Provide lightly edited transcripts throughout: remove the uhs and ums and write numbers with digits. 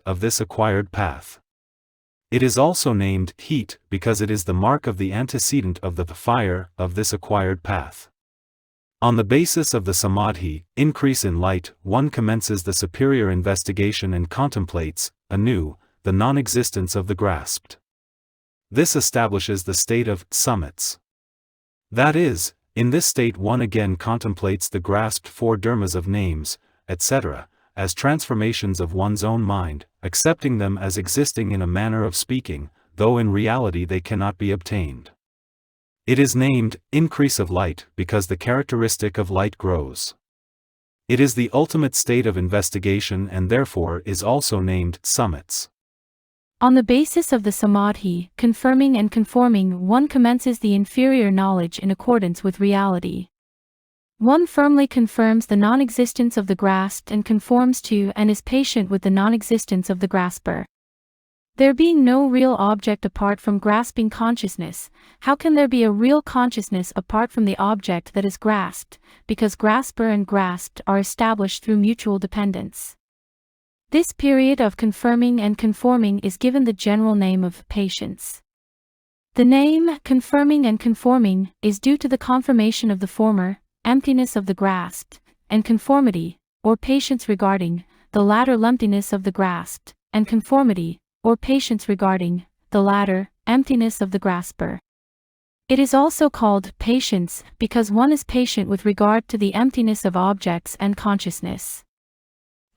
of this acquired path. It is also named heat because it is the mark of the antecedent of the fire of this acquired path. On the basis of the samadhi, increase in light, one commences the superior investigation and contemplates, anew, the non-existence of the grasped. This establishes the state of summits. That is, in this state one again contemplates the grasped four dharmas of names, etc., as transformations of one's own mind, accepting them as existing in a manner of speaking, though in reality they cannot be obtained. It is named increase of light because the characteristic of light grows. It is the ultimate state of investigation and therefore is also named summits. On the basis of the samadhi, confirming and conforming, one commences the inferior knowledge in accordance with reality. One firmly confirms the non-existence of the grasped and conforms to and is patient with the non-existence of the grasper. There being no real object apart from grasping consciousness, how can there be a real consciousness apart from the object that is grasped, because grasper and grasped are established through mutual dependence. This period of confirming and conforming is given the general name of patience. The name, confirming and conforming, is due to the confirmation of the former, emptiness of the grasped, and conformity, or patience regarding, the latter lumpiness of the grasped, and conformity, or patience regarding, the latter, emptiness of the grasper. It is also called patience because one is patient with regard to the emptiness of objects and consciousness.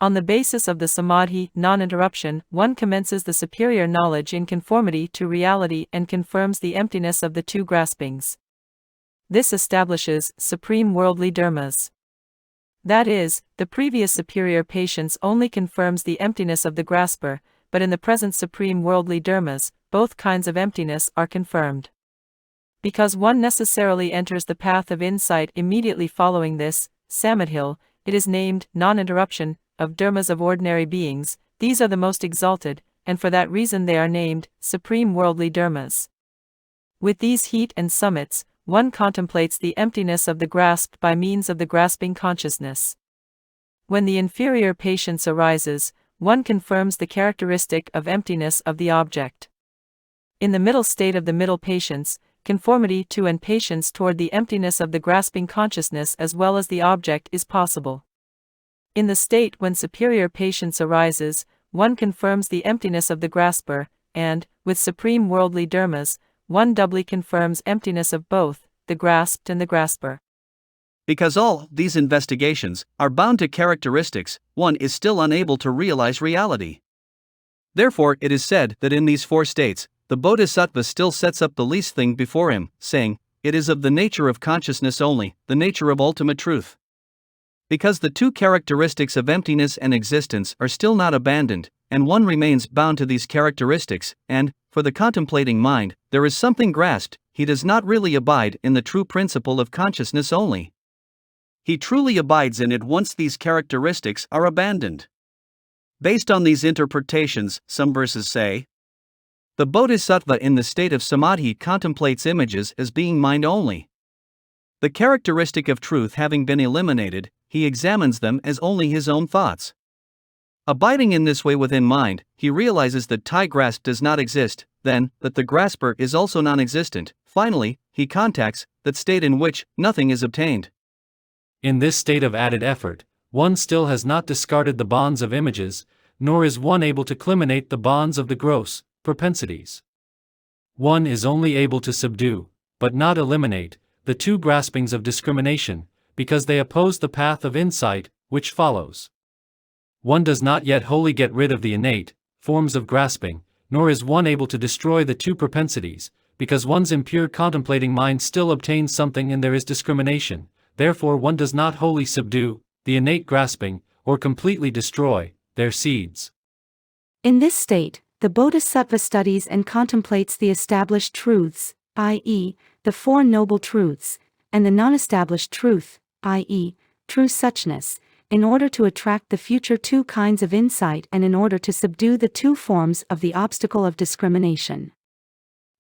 On the basis of the samadhi, non-interruption, one commences the superior knowledge in conformity to reality and confirms the emptiness of the two graspings. This establishes supreme worldly dharmas. That is, the previous superior patience only confirms the emptiness of the grasper, but in the present supreme worldly dharmas, both kinds of emptiness are confirmed. Because one necessarily enters the path of insight immediately following this, samadhi, it is named non-interruption of dharmas of ordinary beings. These are the most exalted, and for that reason they are named supreme worldly dharmas. With these heat and summits, one contemplates the emptiness of the grasped by means of the grasping consciousness. When the inferior patience arises, one confirms the characteristic of emptiness of the object. In the middle state of the middle patience, conformity to and patience toward the emptiness of the grasping consciousness as well as the object is possible. In the state when superior patience arises, one confirms the emptiness of the grasper, and, with supreme worldly dharmas, one doubly confirms emptiness of both, the grasped and the grasper. Because all these investigations are bound to characteristics, one is still unable to realize reality. Therefore, it is said that in these four states, the bodhisattva still sets up the least thing before him, saying, "It is of the nature of consciousness only, the nature of ultimate truth." Because the two characteristics of emptiness and existence are still not abandoned, and one remains bound to these characteristics, and, for the contemplating mind, there is something grasped, he does not really abide in the true principle of consciousness only. He truly abides in it once these characteristics are abandoned. Based on these interpretations, some verses say, the bodhisattva in the state of samadhi contemplates images as being mind only. The characteristic of truth having been eliminated, he examines them as only his own thoughts. Abiding in this way within mind, he realizes that tie grasp does not exist, then, that the grasper is also non-existent. Finally, he contacts that state in which nothing is obtained. In this state of added effort, one still has not discarded the bonds of images, nor is one able to eliminate the bonds of the gross propensities. One is only able to subdue, but not eliminate, the two graspings of discrimination, because they oppose the path of insight, which follows. One does not yet wholly get rid of the innate forms of grasping, nor is one able to destroy the two propensities, because one's impure contemplating mind still obtains something and there is discrimination. Therefore one does not wholly subdue the innate grasping, or completely destroy their seeds. In this state, the bodhisattva studies and contemplates the established truths, i.e., the Four Noble Truths, and the non-established truth, i.e., true suchness, in order to attract the future two kinds of insight and in order to subdue the two forms of the obstacle of discrimination.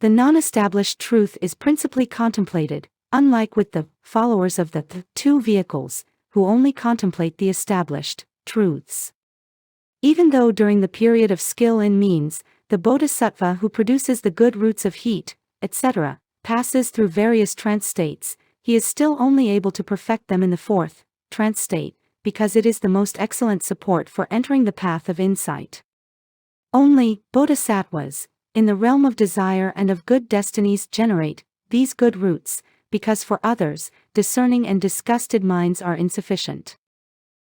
The non-established truth is principally contemplated, unlike with the followers of the two vehicles, who only contemplate the established truths. Even though during the period of skill in means, the bodhisattva who produces the good roots of heat, etc., passes through various trance states, he is still only able to perfect them in the fourth, trance state, because it is the most excellent support for entering the path of insight. Only bodhisattvas, in the realm of desire and of good destinies, generate these good roots, because for others, discerning and disgusted minds are insufficient.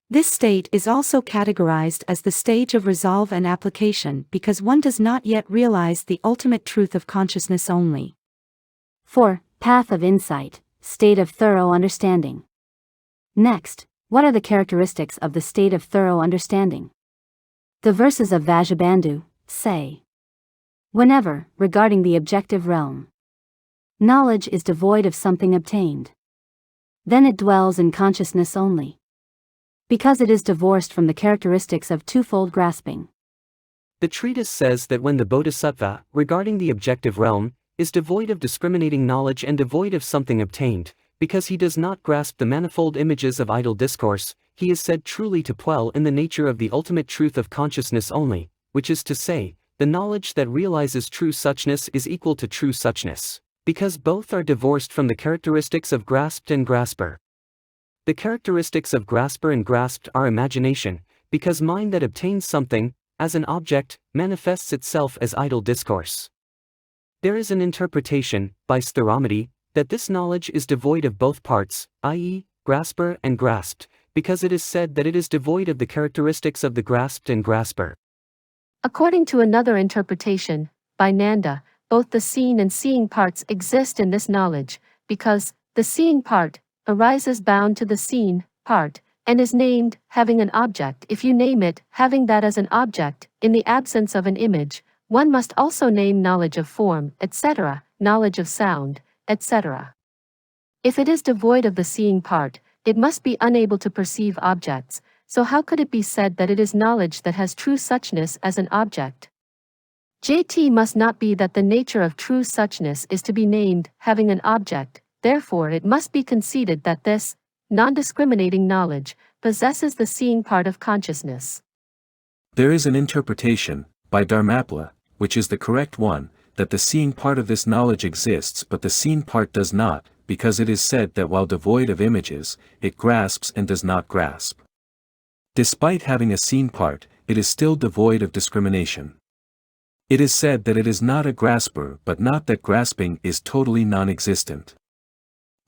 This state is also categorized as the stage of resolve and application because one does not yet realize the ultimate truth of consciousness only. 4. Path of insight, state of thorough understanding. Next, what are the characteristics of the state of thorough understanding? The verses of Vasubandhu say, whenever, regarding the objective realm, knowledge is devoid of something obtained, then it dwells in consciousness only, because it is divorced from the characteristics of twofold grasping. The treatise says that when the bodhisattva, regarding the objective realm, is devoid of discriminating knowledge and devoid of something obtained, because he does not grasp the manifold images of idle discourse, he is said truly to dwell in the nature of the ultimate truth of consciousness only, which is to say, the knowledge that realizes true suchness is equal to true suchness, because both are divorced from the characteristics of grasped and grasper. The characteristics of grasper and grasped are imagination, because mind that obtains something, as an object, manifests itself as idle discourse. There is an interpretation, by Sthiramati, that this knowledge is devoid of both parts, i.e., grasper and grasped, because it is said that it is devoid of the characteristics of the grasped and grasper. According to another interpretation, by Nanda, both the seen and seeing parts exist in this knowledge, because the seeing part arises bound to the seen part, and is named having an object. If you name it having that as an object, in the absence of an image, one must also name knowledge of form, etc., knowledge of sound, etc. If it is devoid of the seeing part, it must be unable to perceive objects, so how could it be said that it is knowledge that has true suchness as an object? JT must not be that the nature of true suchness is to be named having an object, therefore it must be conceded that this non-discriminating knowledge possesses the seeing part of consciousness. There is an interpretation, by Dharmapla, which is the correct one, that the seeing part of this knowledge exists but the seen part does not, because it is said that while devoid of images, it grasps and does not grasp. Despite having a seen part, it is still devoid of discrimination. It is said that it is not a grasper but not that grasping is totally non-existent.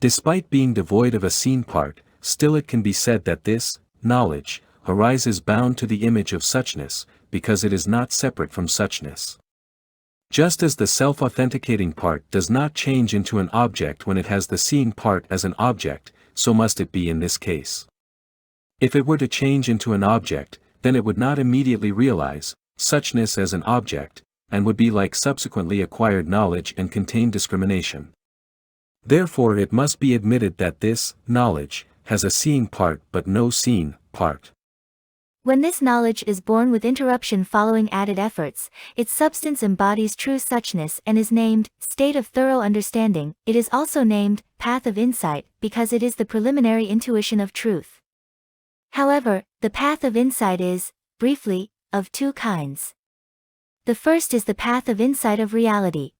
Despite being devoid of a seen part, still it can be said that this knowledge arises bound to the image of suchness, because it is not separate from suchness. Just as the self-authenticating part does not change into an object when it has the seeing part as an object, so must it be in this case. If it were to change into an object, then it would not immediately realize suchness as an object, and would be like subsequently acquired knowledge and contain discrimination. Therefore it must be admitted that this knowledge has a seeing part but no seen part. When this knowledge is born with interruption following added efforts, its substance embodies true suchness and is named state of thorough understanding. It is also named path of insight because it is the preliminary intuition of truth. However, the path of insight is, briefly, of two kinds. The first is the path of insight of reality.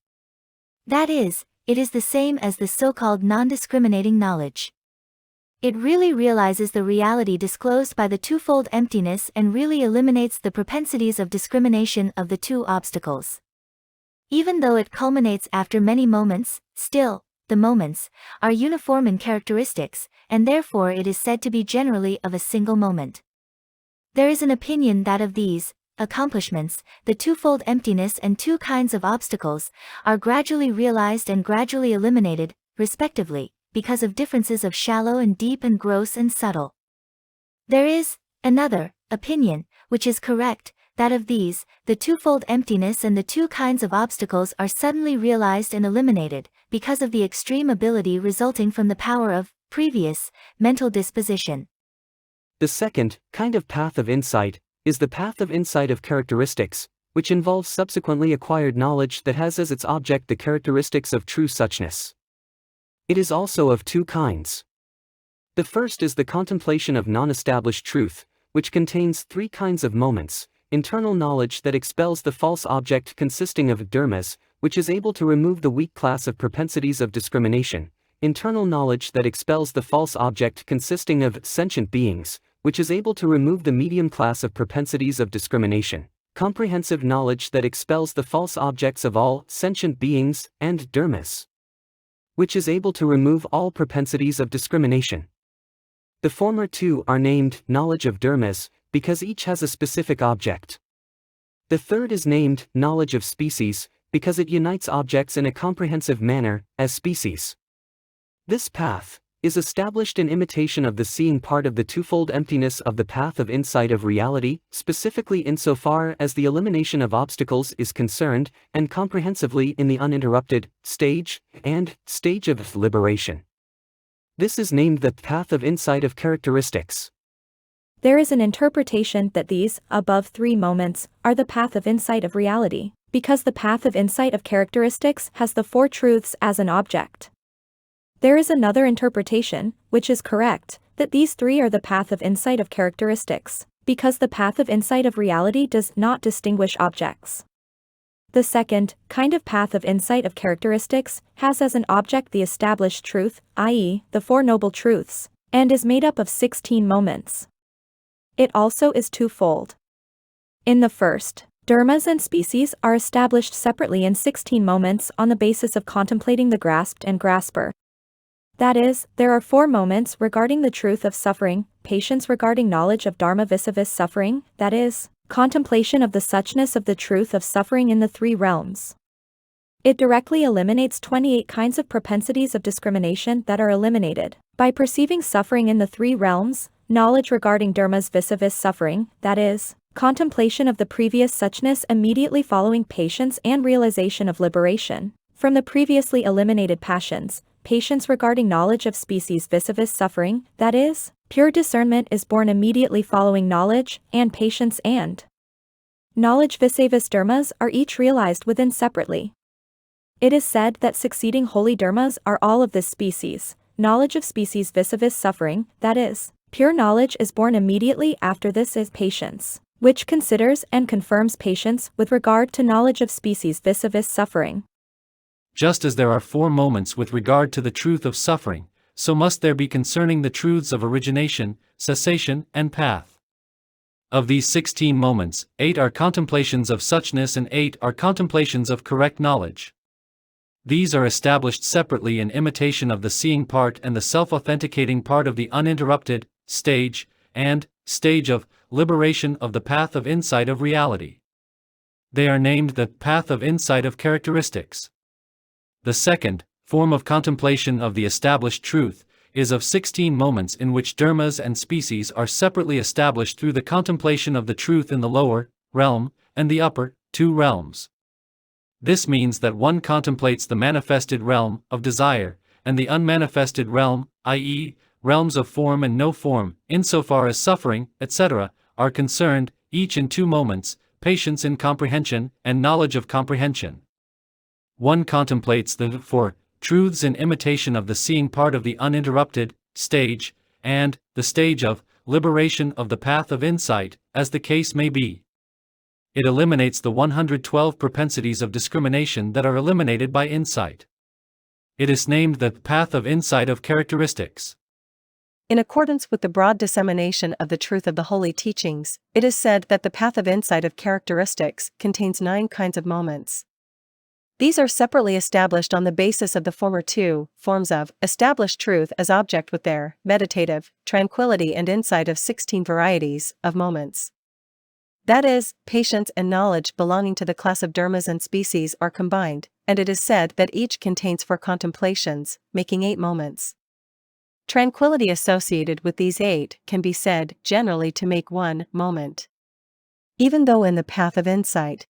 That is, it is the same as the so-called non-discriminating knowledge. It really realizes the reality disclosed by the twofold emptiness and really eliminates the propensities of discrimination of the two obstacles. Even though it culminates after many moments, still, the moments are uniform in characteristics, and therefore it is said to be generally of a single moment. There is an opinion that of these accomplishments, the twofold emptiness and two kinds of obstacles are gradually realized and gradually eliminated, respectively, because of differences of shallow and deep and gross and subtle. There is another opinion, which is correct, that of these, the twofold emptiness and the two kinds of obstacles are suddenly realized and eliminated, because of the extreme ability resulting from the power of previous mental disposition. The second kind of path of insight is the path of insight of characteristics, which involves subsequently acquired knowledge that has as its object the characteristics of true suchness. It is also of two kinds. The first is the contemplation of non-established truth, which contains 3 kinds of moments: internal knowledge that expels the false object consisting of dharmas, which is able to remove the weak class of propensities of discrimination; internal knowledge that expels the false object consisting of sentient beings, which is able to remove the medium class of propensities of discrimination; comprehensive knowledge that expels the false objects of all sentient beings, and dharmas, which is able to remove all propensities of discrimination. The former 2 are named knowledge of dharmas, because each has a specific object. The third is named knowledge of species, because it unites objects in a comprehensive manner, as species. This path is established in imitation of the seeing part of the twofold emptiness of the path of insight of reality, specifically insofar as the elimination of obstacles is concerned, and comprehensively in the uninterrupted stage and stage of liberation. This is named the path of insight of characteristics. There is an interpretation that these above 3 moments are the path of insight of reality, because the path of insight of characteristics has the 4 truths as an object. There is another interpretation, which is correct, that these 3 are the path of insight of characteristics, because the path of insight of reality does not distinguish objects. The second kind of path of insight of characteristics has as an object the established truth, i.e., the 4 noble truths, and is made up of 16 moments. It also is twofold. In the first, dharmas and species are established separately in 16 moments on the basis of contemplating the grasped and grasper. That is, there are 4 moments regarding the truth of suffering, patience regarding knowledge of dharma vis-a-vis suffering, that is, contemplation of the suchness of the truth of suffering in the 3 realms. It directly eliminates 28 kinds of propensities of discrimination that are eliminated by perceiving suffering in the 3 realms, knowledge regarding dharmas vis-a-vis suffering, that is, contemplation of the previous suchness immediately following patience and realization of liberation from the previously eliminated passions, patience regarding knowledge of species vis-a-vis suffering, that is, pure discernment is born immediately following knowledge, and patience and knowledge vis-a-vis dharmas are each realized within separately. It is said that succeeding holy dharmas are all of this species, knowledge of species vis-a-vis suffering, that is, pure knowledge is born immediately after this is patience, which considers and confirms patience with regard to knowledge of species vis-a-vis suffering. Just as there are 4 moments with regard to the truth of suffering, so must there be concerning the truths of origination, cessation, and path. Of these 16 moments, 8 are contemplations of suchness and 8 are contemplations of correct knowledge. These are established separately in imitation of the seeing part and the self-authenticating part of the uninterrupted stage and stage of liberation of the path of insight of reality. They are named the path of insight of characteristics. The second form of contemplation of the established truth is of 16 moments in which dharmas and species are separately established through the contemplation of the truth in the lower realm and the upper 2 realms. This means that one contemplates the manifested realm of desire and the unmanifested realm, i.e., realms of form and no form, insofar as suffering, etc., are concerned, each in 2 moments, patience in comprehension and knowledge of comprehension. One contemplates the 4 truths in imitation of the seeing part of the uninterrupted stage, and the stage of liberation of the path of insight, as the case may be. It eliminates the 112 propensities of discrimination that are eliminated by insight. It is named the path of insight of characteristics. In accordance with the broad dissemination of the truth of the holy teachings, it is said that the path of insight of characteristics contains 9 kinds of moments. These are separately established on the basis of the former 2 forms of established truth as object with their meditative tranquility and insight of 16 varieties of moments. That is, patience and knowledge belonging to the class of dharmas and species are combined, and it is said that each contains 4 contemplations, making 8 moments. Tranquility associated with these 8 can be said generally to make 1 moment. Even though in the path of insight,